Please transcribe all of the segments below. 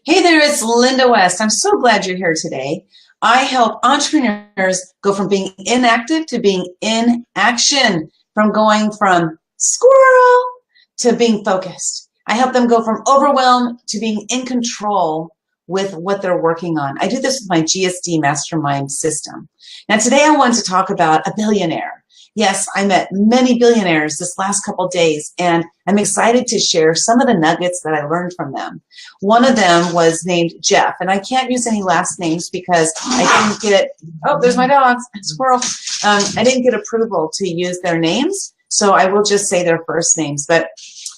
Hey there, it's Linda West. I'm so glad you're here today. I help entrepreneurs go from being inactive to being in action, from going from squirrel to being focused. I help them go from overwhelmed to being in control with what they're working on. I do this with my GSD mastermind system. Now, today I want to talk about a billionaire. Yes, I met many billionaires this last couple of days, and I'm excited to share some of the nuggets that I learned from them. One of them was named Jeff, and I can't use any last names because I didn't get, oh, there's my dog, squirrel. I didn't get approval to use their names, so I will just say their first names. But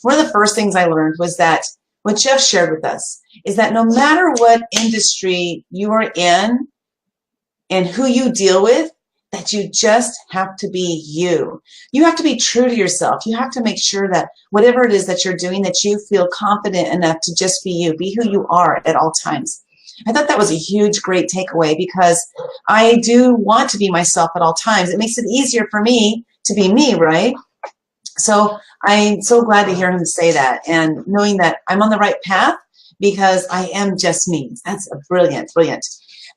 one of the first things I learned was that what Jeff shared with us is that no matter what industry you are in and who you deal with, that you just have to be you. You have to be true to yourself. You have to make sure that whatever it is that you're doing, that you feel confident enough to just be you, be who you are at all times. I thought that was a huge, great takeaway because I do want to be myself at all times. It makes it easier for me to be me, right? So I'm so glad to hear him say that and knowing that I'm on the right path because I am just me. That's a brilliant, brilliant.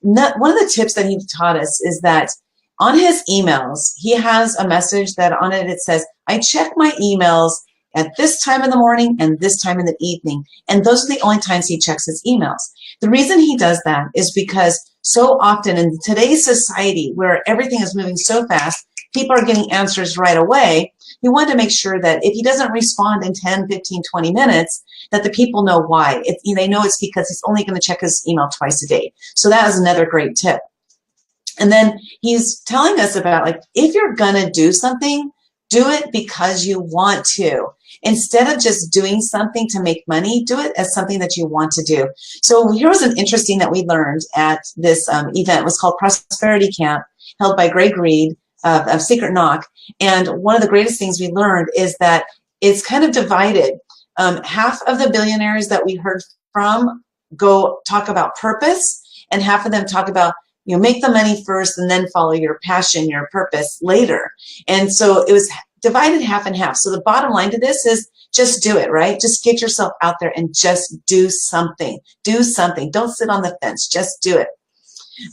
One of the tips that he taught us is that on his emails, he has a message that on it says, I check my emails at this time in the morning and this time in the evening. And those are the only times he checks his emails. The reason he does that is because so often in today's society where everything is moving so fast, people are getting answers right away. He wanted to make sure that if he doesn't respond in 10, 15, 20 minutes, that the people know why. They know it's because he's only going to check his email twice a day. So that is another great tip. And then he's telling us about, like, if you're going to do something, do it because you want to. Instead of just doing something to make money, do it as something that you want to do. So here was an interesting that we learned at this event. It was called Prosperity Camp, held by Greg Reed of Secret Knock. And one of the greatest things we learned is that it's kind of divided. Half of the billionaires that we heard from go talk about purpose, and half of them talk about make the money first and then follow your passion, your purpose later. And so it was divided half and half. So the bottom line to this is just do it, right? Just get yourself out there and just do something. Do something. Don't sit on the fence. Just do it.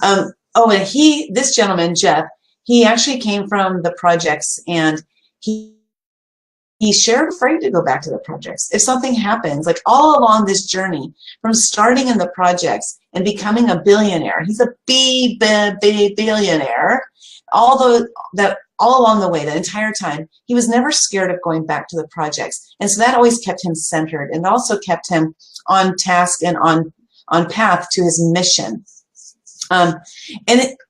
And this gentleman, Jeff, he actually came from the projects, and he shared afraid to go back to the projects. If something happens, like all along this journey, from starting in the projects and becoming a billionaire, he's a billionaire, all along the way, the entire time, he was never scared of going back to the projects. And so that always kept him centered and also kept him on task and on path to his mission. And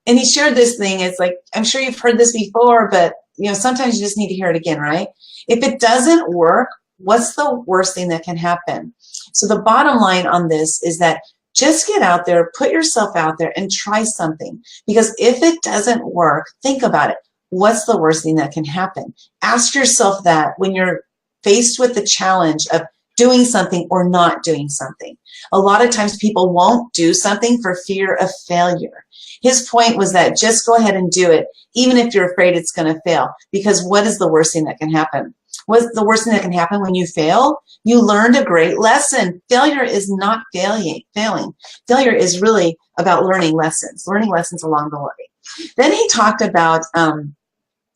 he shared this thing. It's like, I'm sure you've heard this before, but sometimes you just need to hear it again, right? If it doesn't work, what's the worst thing that can happen? So the bottom line on this is that just get out there, put yourself out there and try something. Because if it doesn't work, think about it. What's the worst thing that can happen? Ask yourself that when you're faced with the challenge of doing something or not doing something. A lot of times people won't do something for fear of failure. His point was that just go ahead and do it, even if you're afraid it's going to fail. Because what is the worst thing that can happen? What's the worst thing that can happen when you fail? You learned a great lesson. Failure is not failing. Failure is really about learning lessons along the way. Then he talked about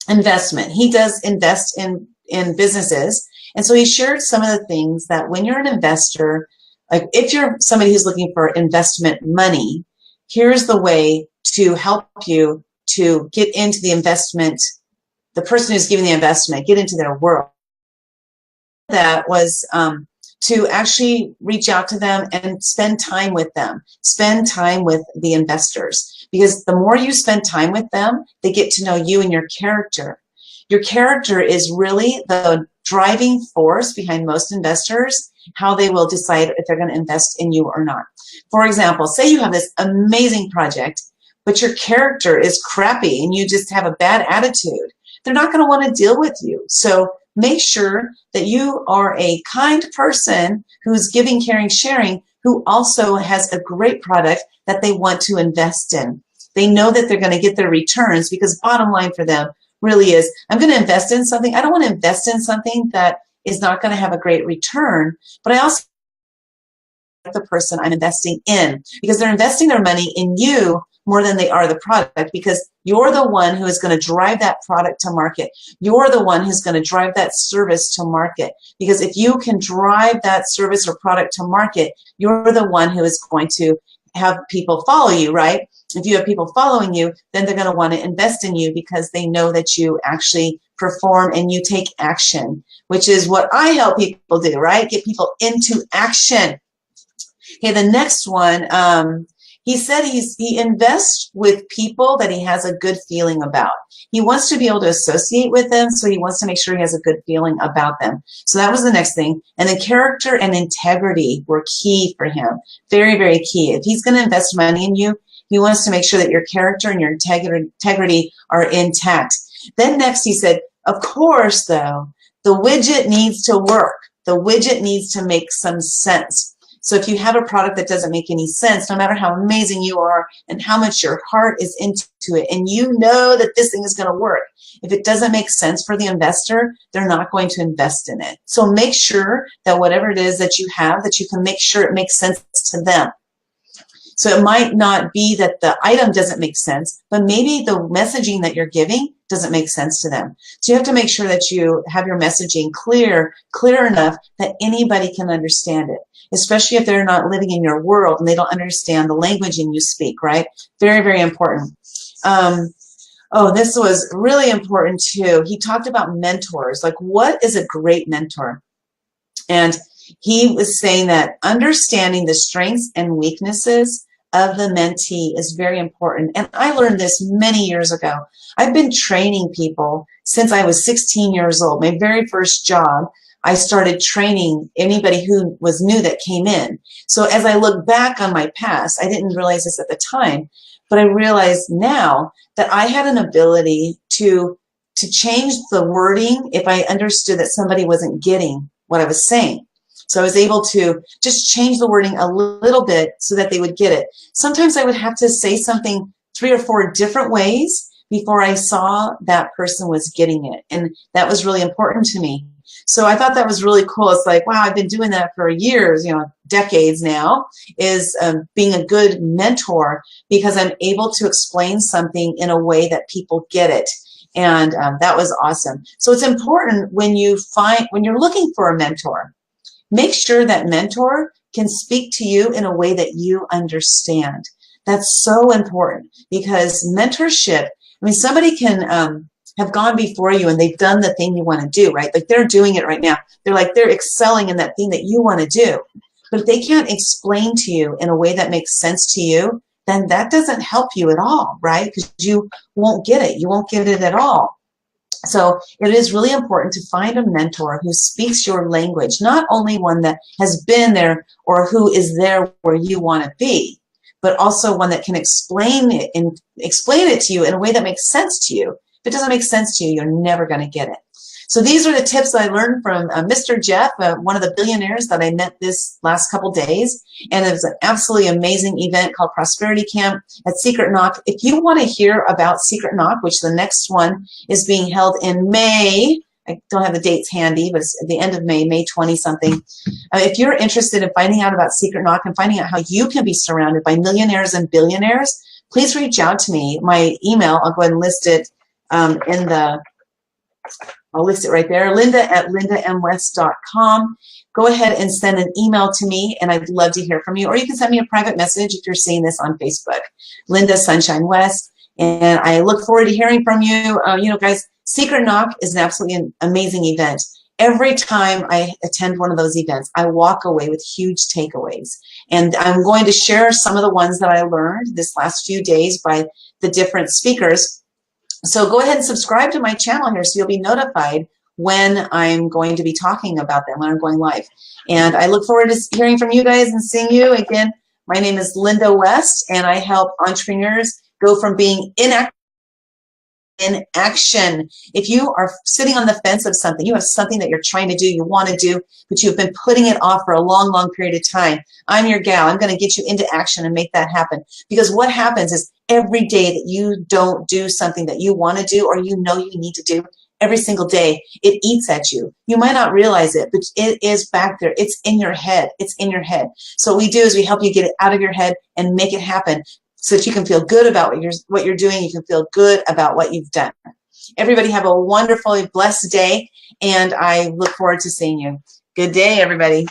investment. He does invest in businesses. And so he shared some of the things that when you're an investor, like if you're somebody who's looking for investment money, here's the way to help you to get into the investment, the person who's giving the investment, get into their world. That was to actually reach out to them and spend time with them, spend time with the investors. Because the more you spend time with them, they get to know you and your character. Your character is really the driving force behind most investors, how they will decide if they're going to invest in you or not. For example, say you have this amazing project, but your character is crappy and you just have a bad attitude. They're not going to want to deal with you. So make sure that you are a kind person who's giving, caring, sharing, who also has a great product that they want to invest in. They know that they're going to get their returns because bottom line for them really is, I'm going to invest in something. I don't want to invest in something that is not going to have a great return, but I also the person I'm investing in, because they're investing their money in you more than they are the product, because you're the one who is going to drive that product to market. You're the one who's going to drive that service to market, because if you can drive that service or product to market, you're the one who is going to have people follow you, right? If you have people following you, then they're going to want to invest in you because they know that you actually perform and you take action, which is what I help people do, right? Get people into action. Okay, the next one, he said he invests with people that he has a good feeling about. He wants to be able to associate with them, so he wants to make sure he has a good feeling about them. So that was the next thing. And then character and integrity were key for him. Very, very key. If he's going to invest money in you, he wants to make sure that your character and your integrity are intact. Then next he said, of course, though, the widget needs to work. The widget needs to make some sense. So if you have a product that doesn't make any sense, no matter how amazing you are and how much your heart is into it, and you know that this thing is going to work, if it doesn't make sense for the investor, they're not going to invest in it. So make sure that whatever it is that you have, that you can make sure it makes sense to them. So it might not be that the item doesn't make sense, but maybe the messaging that you're giving doesn't make sense to them. So you have to make sure that you have your messaging clear enough that anybody can understand it, especially if they're not living in your world and they don't understand the language you speak, right? Very, very important. Oh, this was really important too. He talked about mentors. Like, what is a great mentor? And he was saying that understanding the strengths and weaknesses of the mentee is very important. And I learned this many years ago. I've been training people since I was 16 years old. My very first job, I started training anybody who was new that came in. So as I look back on my past, I didn't realize this at the time, but I realize now that I had an ability to change the wording if I understood that somebody wasn't getting what I was saying. So I was able to just change the wording a little bit so that they would get it. Sometimes I would have to say something 3 or 4 different ways before I saw that person was getting it. And that was really important to me. So I thought that was really cool. It's like, wow, I've been doing that for years, decades now, is being a good mentor, because I'm able to explain something in a way that people get it. And that was awesome. So it's important when you're looking for a mentor, make sure that mentor can speak to you in a way that you understand. That's so important, because mentorship, somebody can have gone before you and they've done the thing you want to do, right? Like, they're doing it right now. They're excelling in that thing that you want to do. But if they can't explain to you in a way that makes sense to you, then that doesn't help you at all, right? Because you won't get it. You won't get it at all. So it is really important to find a mentor who speaks your language, not only one that has been there or who is there where you want to be, but also one that can explain it to you in a way that makes sense to you. If it doesn't make sense to you, you're never going to get it. So these are the tips that I learned from Mr. Jeff, one of the billionaires that I met this last couple days. And it was an absolutely amazing event called Prosperity Camp at Secret Knock. If you want to hear about Secret Knock, which the next one is being held in May, I don't have the dates handy, but it's at the end of May, May 20-something. If you're interested in finding out about Secret Knock and finding out how you can be surrounded by millionaires and billionaires, please reach out to me. My email, I'll go ahead and list it I'll list it right there, linda@lindamwest.com. Go ahead and send an email to me, and I'd love to hear from you. Or you can send me a private message if you're seeing this on Facebook, Linda Sunshine West. And I look forward to hearing from you. Guys, Secret Knock is an absolutely amazing event. Every time I attend one of those events, I walk away with huge takeaways. And I'm going to share some of the ones that I learned this last few days by the different speakers. So go ahead and subscribe to my channel here so you'll be notified when I'm going to be talking about them, when I'm going live. And I look forward to hearing from you guys and seeing you again. My name is Linda West, and I help entrepreneurs go from being inactive in action. If you are sitting on the fence of something, you have something that you're trying to do, you want to do, but you've been putting it off for a long, long period of time, I'm your gal. I'm going to get you into action and make that happen. Because what happens is every day that you don't do something that you want to do or you know you need to do, every single day, it eats at you. You might not realize it, but it is back there. It's in your head. It's in your head. So what we do is we help you get it out of your head and make it happen so that you can feel good about what you're doing. You can feel good about what you've done. Everybody have a wonderfully blessed day, and I look forward to seeing you. Good day, everybody.